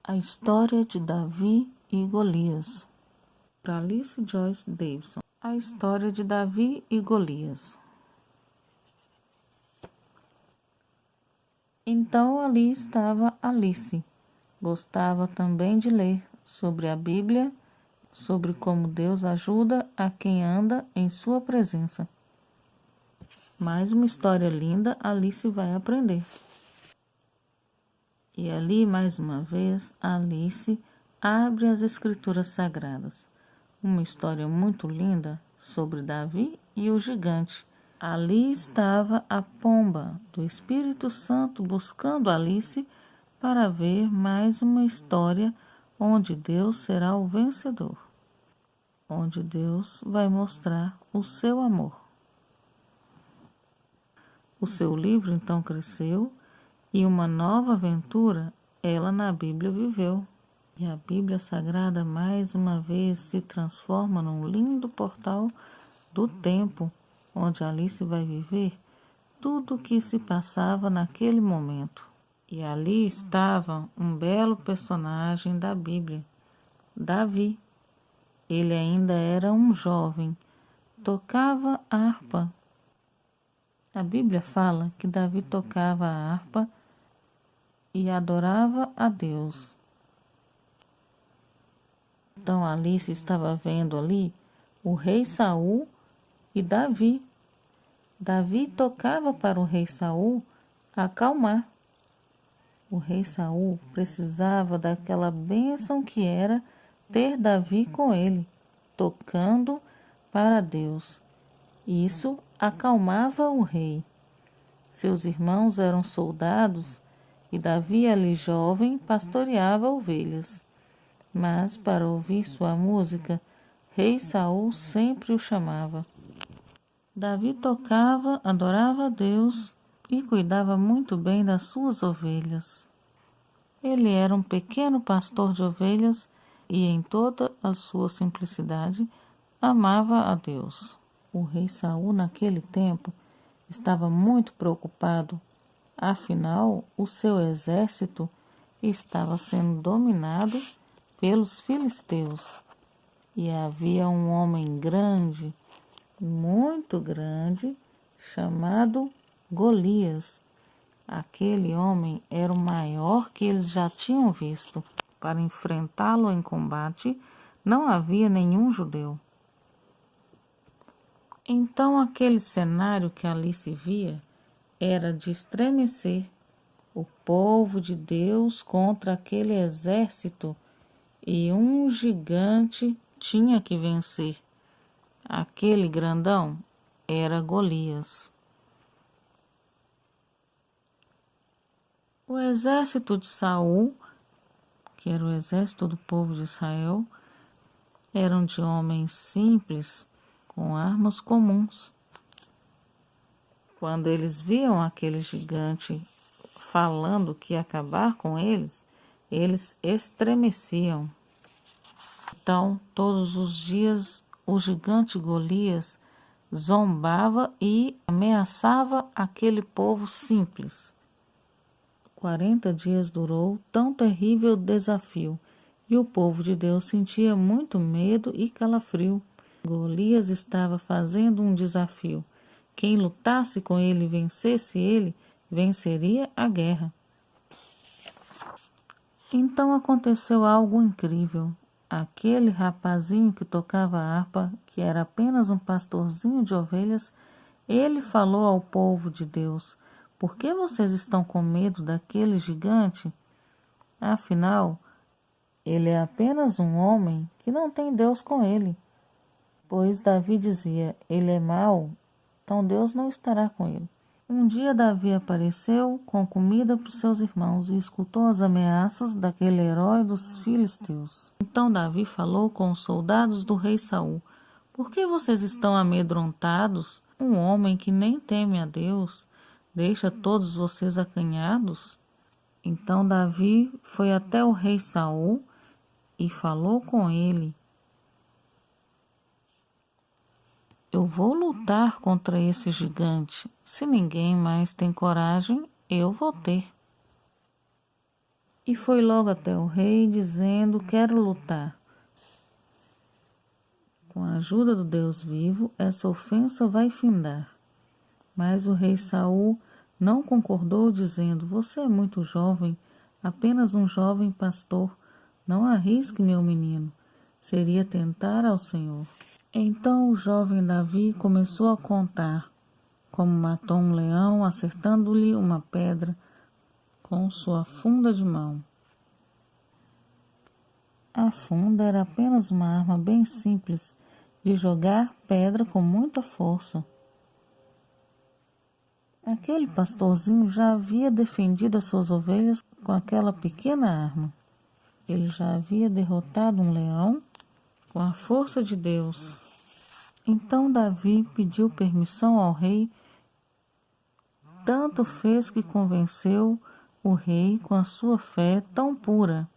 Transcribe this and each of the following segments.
A história de Davi e Golias, por Alice Joyce Davidson. A história de Davi e Golias. Então ali estava Alice. Gostava também de ler sobre a Bíblia, sobre como Deus ajuda a quem anda em sua presença. Mais uma história linda Alice vai aprender. E ali, mais uma vez, Alice abre as Escrituras Sagradas. Uma história muito linda sobre Davi e o gigante. Ali estava a pomba do Espírito Santo buscando Alice para ver mais uma história onde Deus será o vencedor, onde Deus vai mostrar o seu amor. O seu livro então cresceu e uma nova aventura ela na Bíblia viveu. E a Bíblia Sagrada mais uma vez se transforma num lindo portal do tempo, onde Alice vai viver tudo o que se passava naquele momento. E ali estava um belo personagem da Bíblia, Davi. Ele ainda era um jovem, tocava harpa. A Bíblia fala que Davi tocava a harpa e adorava a Deus. Então Alice estava vendo ali o rei Saul e Davi. Davi tocava para o rei Saul acalmar. O rei Saul precisava daquela bênção que era ter Davi com ele, tocando para Deus. Isso acalmava o rei. Seus irmãos eram soldados e Davi, ali jovem, pastoreava ovelhas. Mas, para ouvir sua música, rei Saul sempre o chamava. Davi tocava, adorava a Deus e cuidava muito bem das suas ovelhas. Ele era um pequeno pastor de ovelhas e, em toda a sua simplicidade, amava a Deus. O rei Saul, naquele tempo, estava muito preocupado. Afinal, o seu exército estava sendo dominado pelos filisteus. E havia um homem grande, muito grande, chamado Golias. Aquele homem era o maior que eles já tinham visto. Para enfrentá-lo em combate, não havia nenhum judeu. Então aquele cenário que ali se via era de estremecer. O povo de Deus contra aquele exército, e um gigante tinha que vencer. Aquele grandão era Golias. O exército de Saul, que era o exército do povo de Israel, eram de homens simples, com armas comuns. Quando eles viam aquele gigante falando que ia acabar com eles, eles estremeciam. Então, todos os dias, o gigante Golias zombava e ameaçava aquele povo simples. 40 dias durou tão terrível desafio, e o povo de Deus sentia muito medo e calafrio. Golias estava fazendo um desafio. Quem lutasse com ele e vencesse ele, venceria a guerra. Então aconteceu algo incrível. Aquele rapazinho que tocava harpa, que era apenas um pastorzinho de ovelhas, ele falou ao povo de Deus: por que vocês estão com medo daquele gigante? Afinal, ele é apenas um homem que não tem Deus com ele. Pois Davi dizia: ele é mau, então Deus não estará com ele. Um dia Davi apareceu com comida para os seus irmãos e escutou as ameaças daquele herói dos filisteus. Então Davi falou com os soldados do rei Saul: por que vocês estão amedrontados? Um homem que nem teme a Deus deixa todos vocês acanhados? Então Davi foi até o rei Saul e falou com ele: eu vou lutar contra esse gigante. Se ninguém mais tem coragem, eu vou ter. e foi logo até o rei, dizendo: quero lutar. Com a ajuda do Deus vivo, essa ofensa vai findar. Mas o rei Saul não concordou, dizendo: você é muito jovem, apenas um jovem pastor. Não arrisque, meu menino. Seria tentar ao Senhor. Então o jovem Davi começou a contar como matou um leão, acertando-lhe uma pedra com sua funda de mão. A funda era apenas uma arma bem simples de jogar pedra com muita força. Aquele pastorzinho já havia defendido as suas ovelhas com aquela pequena arma. Ele já havia derrotado um leão com a força de Deus. Então Davi pediu permissão ao rei. Tanto fez que convenceu o rei com a sua fé tão pura.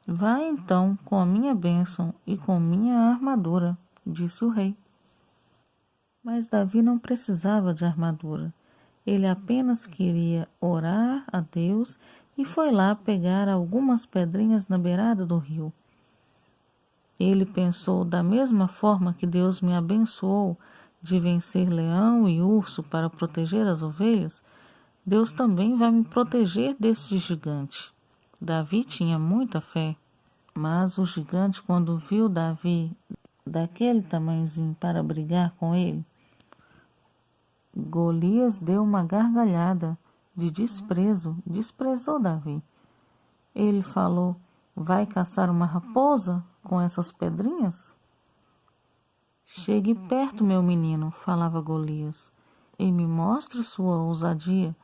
Vá então com a minha bênção e com minha armadura, disse o rei. Mas Davi não precisava de armadura. Ele apenas queria orar a Deus e foi lá pegar algumas pedrinhas na beirada do rio. Ele pensou: da mesma forma que Deus me abençoou de vencer leão e urso para proteger as ovelhas, Deus também vai me proteger desse gigante. Davi tinha muita fé, mas o gigante, quando viu Davi daquele tamanhozinho para brigar com ele, Golias deu uma gargalhada de desprezo, desprezou Davi. Ele falou: vai caçar uma raposa com essas pedrinhas? Chegue perto, meu menino, falava Golias, e me mostre sua ousadia.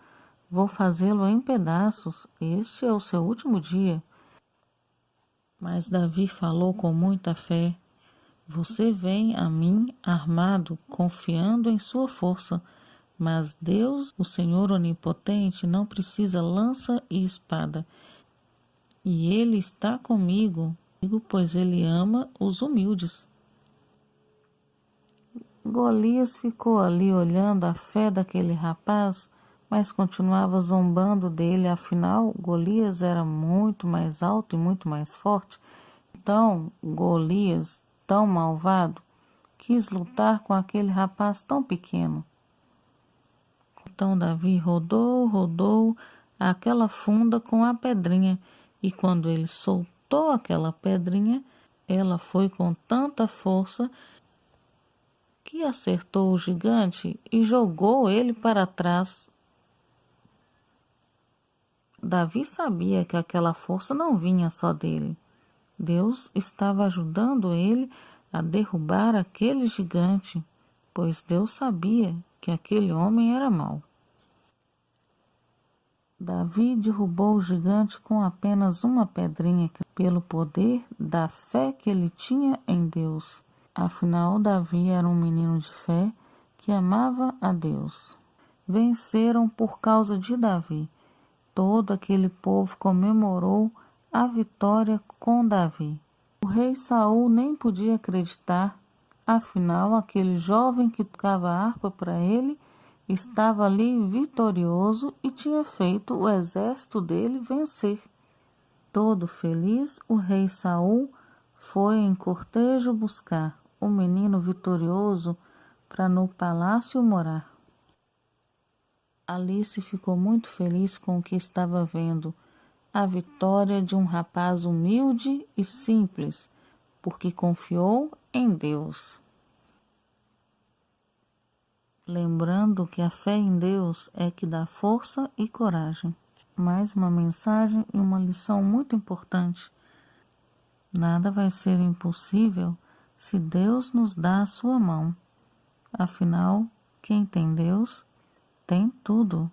Vou fazê-lo em pedaços. Este é o seu último dia. Mas Davi falou com muita fé: você vem a mim armado, confiando em sua força. Mas Deus, o Senhor onipotente, não precisa lança e espada. E Ele está comigo, pois Ele ama os humildes. Golias ficou ali olhando a fé daquele rapaz, mas continuava zombando dele. Afinal, Golias era muito mais alto e muito mais forte. Então, Golias, tão malvado, quis lutar com aquele rapaz tão pequeno. Então Davi rodou aquela funda com a pedrinha, e quando ele soltou aquela pedrinha, ela foi com tanta força que acertou o gigante e jogou ele para trás. Davi sabia que aquela força não vinha só dele. Deus estava ajudando ele a derrubar aquele gigante, pois Deus sabia que aquele homem era mau. Davi derrubou o gigante com apenas uma pedrinha, pelo poder da fé que ele tinha em Deus. Afinal, Davi era um menino de fé que amava a Deus. Venceram por causa de Davi. Todo aquele povo comemorou a vitória com Davi. O rei Saul nem podia acreditar. Afinal, aquele jovem que tocava harpa para ele estava ali vitorioso e tinha feito o exército dele vencer. Todo feliz, o rei Saul foi em cortejo buscar o menino vitorioso para no palácio morar. Alice ficou muito feliz com o que estava vendo, a vitória de um rapaz humilde e simples, porque confiou em Deus. Lembrando que a fé em Deus é que dá força e coragem. Mais uma mensagem e uma lição muito importante. Nada vai ser impossível se Deus nos dá a sua mão. Afinal, quem tem Deus, tem tudo.